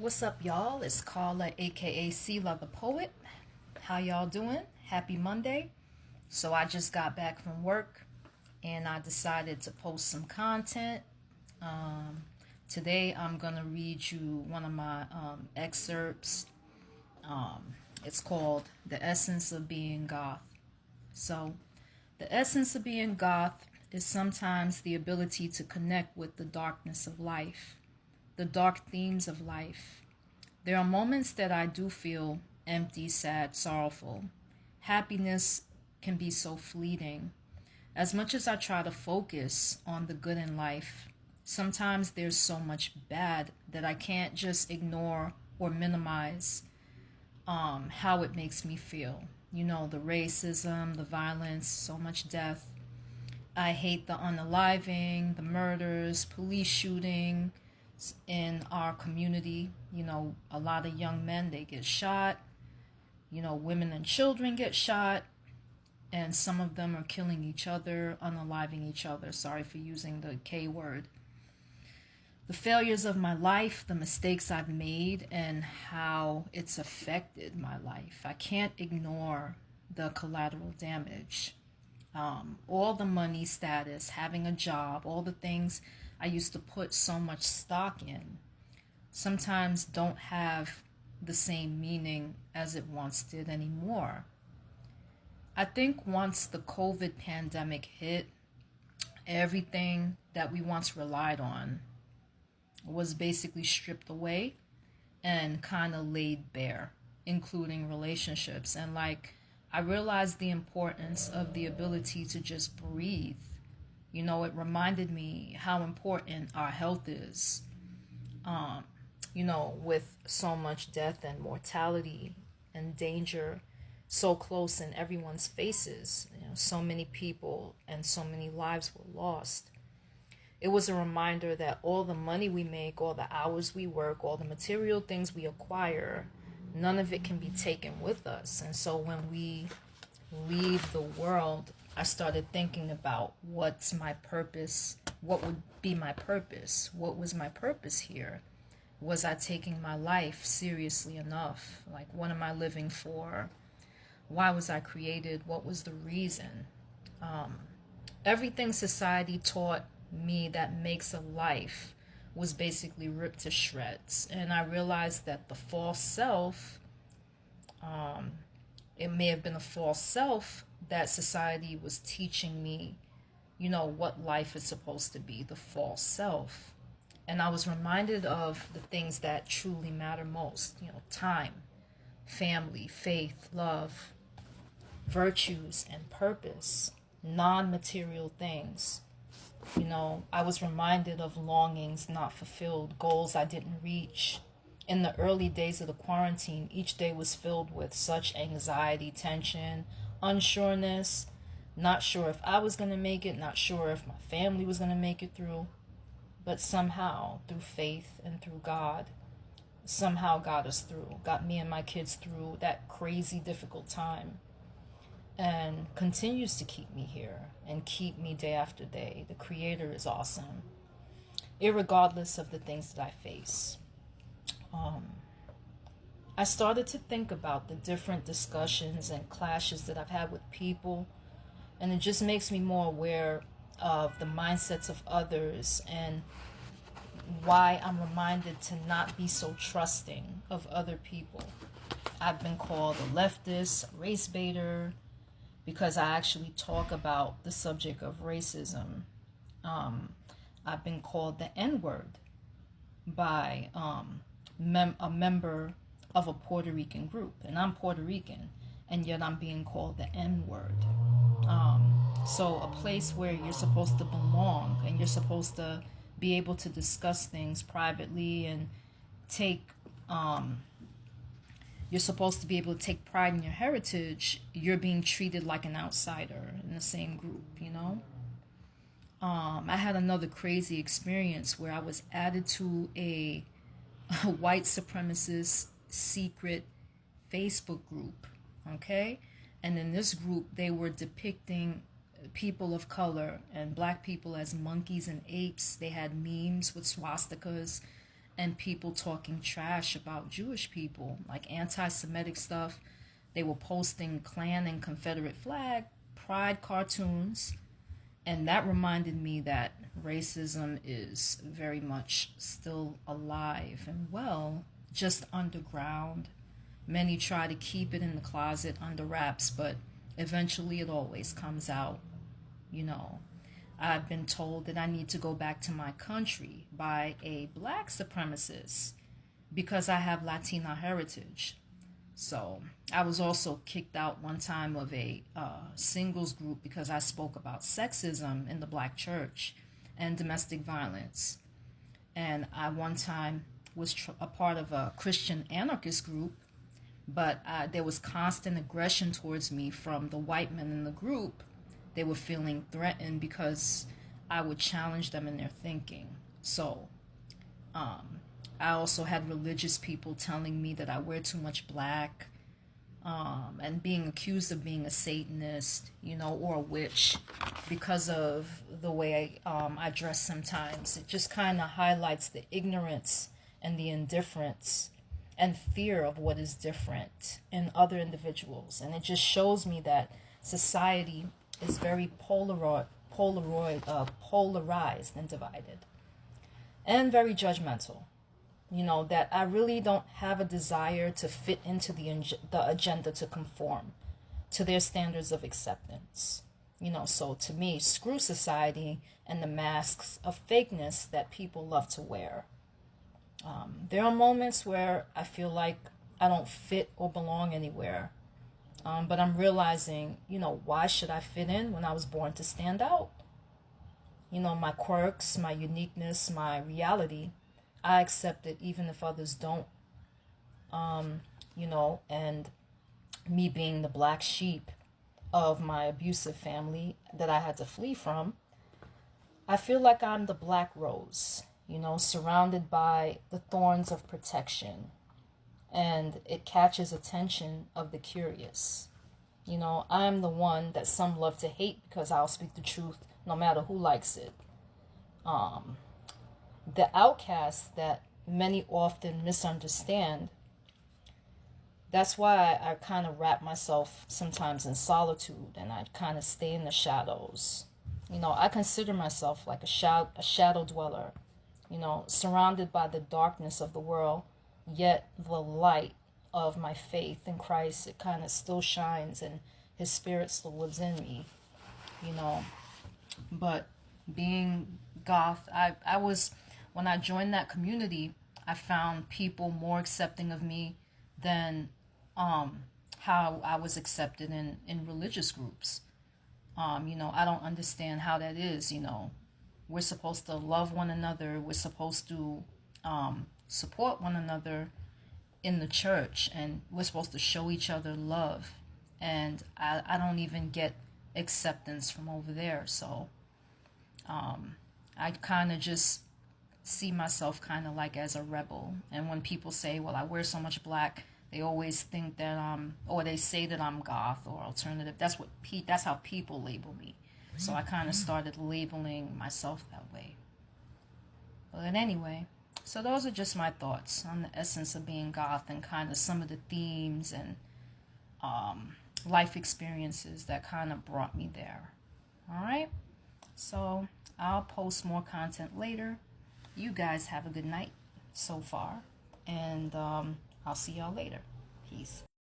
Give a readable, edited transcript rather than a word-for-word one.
What's up, y'all? It's Carla, aka Sela the Poet. How y'all doing? Happy Monday. So I just got back from work and I decided to post some content. Um, Today I'm gonna read you one of my excerpts. It's called "The Essence of Being Goth." So, the essence of being goth is sometimes the ability to connect with the darkness of life, the dark themes of life. There are moments that I do feel empty, sad, sorrowful. Happiness can be so fleeting. As much as I try to focus on the good in life, sometimes there's so much bad that I can't just ignore or minimize how it makes me feel. You know, the racism, the violence, so much death. I hate the unaliving, the murders, police shooting in our community. You know, a lot of young men, they get shot. You know, women and children get shot. And some of them are killing each other, unaliving each other. Sorry for using the K word. The failures of my life, the mistakes I've made, and how it's affected my life. I can't ignore the collateral damage. All the money, status, having a job, all the things I used to put so much stock in sometimes don't have the same meaning as it once did anymore. I think once the COVID pandemic hit, everything that we once relied on was basically stripped away and kind of laid bare, including relationships. And I realized the importance of the ability to just breathe. You know, it reminded me how important our health is. You know, with so much death and mortality and danger so close in everyone's faces, you know, so many people and so many lives were lost. It was a reminder that all the money we make, all the hours we work, all the material things we acquire, none of it can be taken with us. And so when we leave the world, I started thinking about what's my purpose? What would be my purpose? What was my purpose here? Was I taking my life seriously enough? Like, what am I living for? Why was I created? What was the reason? Everything society taught me that makes a life was basically ripped to shreds. And I realized that the false self, it may have been a false self that society was teaching me, you know, what life is supposed to be, the false self. And I was reminded of the things that truly matter most, you know, time, family, faith, love, virtues, and purpose, non-material things. You know, I was reminded of longings not fulfilled, goals I didn't reach. In the early days of the quarantine, each day was filled with such anxiety, tension, unsureness, not sure if I was going to make it, not sure if my family was going to make it through. But somehow, through faith and through God, somehow got us through, got me and my kids through that crazy, difficult time, and continues to keep me here and keep me day after day. The Creator is awesome, irregardless of the things that I face. I started to think about the different discussions and clashes that I've had with people, and it just makes me more aware of the mindsets of others and why I'm reminded to not be so trusting of other people. I've been called a leftist, a race baiter, because I actually talk about the subject of racism. I've been called the N-word by a member of a Puerto Rican group, and I'm Puerto Rican, and yet I'm being called the N-word. So a place where you're supposed to belong and you're supposed to be able to discuss things privately and take you're supposed to be able to take pride in your heritage, you're being treated like an outsider in the same group, you know? I had another crazy experience where I was added to a white supremacist secret Facebook group, okay? And in this group, they were depicting people of color and black people as monkeys and apes. They had memes with swastikas and people talking trash about Jewish people, like anti-Semitic stuff. They were posting Klan and Confederate flag pride cartoons, and that reminded me that racism is very much still alive and well, just underground. Many try to keep it in the closet under wraps, but eventually it always comes out. You know, I've been told that I need to go back to my country by a black supremacist because I have Latina heritage. So I was also kicked out one time of a singles group because I spoke about sexism in the black church and domestic violence. And I one time was a part of a Christian anarchist group, but there was constant aggression towards me from the white men in the group. They were feeling threatened because I would challenge them in their thinking. So I also had religious people telling me that I wear too much black, and being accused of being a Satanist, you know, or a witch because of the way I dress sometimes. It just kind of highlights the ignorance and the indifference and fear of what is different in other individuals. And it just shows me that society is very polarized and divided, and very judgmental. You know, that I really don't have a desire to fit into the agenda to conform to their standards of acceptance. You know, so to me, screw society and the masks of fakeness that people love to wear. There are moments where I feel like I don't fit or belong anywhere. But I'm realizing, you know, why should I fit in when I was born to stand out? You know, my quirks, my uniqueness, my reality, I accept it even if others don't. You know, and me being the black sheep of my abusive family that I had to flee from, I feel like I'm the black rose, you know, surrounded by the thorns of protection. And it catches attention of the curious. You know, I'm the one that some love to hate because I'll speak the truth no matter who likes it. The outcast that many often misunderstand. That's why I kind of wrap myself sometimes in solitude and I kind of stay in the shadows. You know, I consider myself like a shadow dweller, you know, surrounded by the darkness of the world, yet the light of my faith in Christ, it kind of still shines and his spirit still lives in me, you know. But being goth, I was, when I joined that community, I found people more accepting of me than how I was accepted in religious groups. You know, I don't understand how that is, you know. We're supposed to love one another. We're supposed to support one another in the church, and we're supposed to show each other love. And I don't even get acceptance from over there. So I kind of just see myself kind of like as a rebel. And when people say, well, I wear so much black, they always think that or they say that I'm goth or alternative. That's how people label me. So I kind of started labeling myself that way. But anyway, so those are just my thoughts on the essence of being goth and kind of some of the themes and life experiences that kind of brought me there. All right, so I'll post more content later. You guys have a good night so far, and I'll see y'all later. Peace.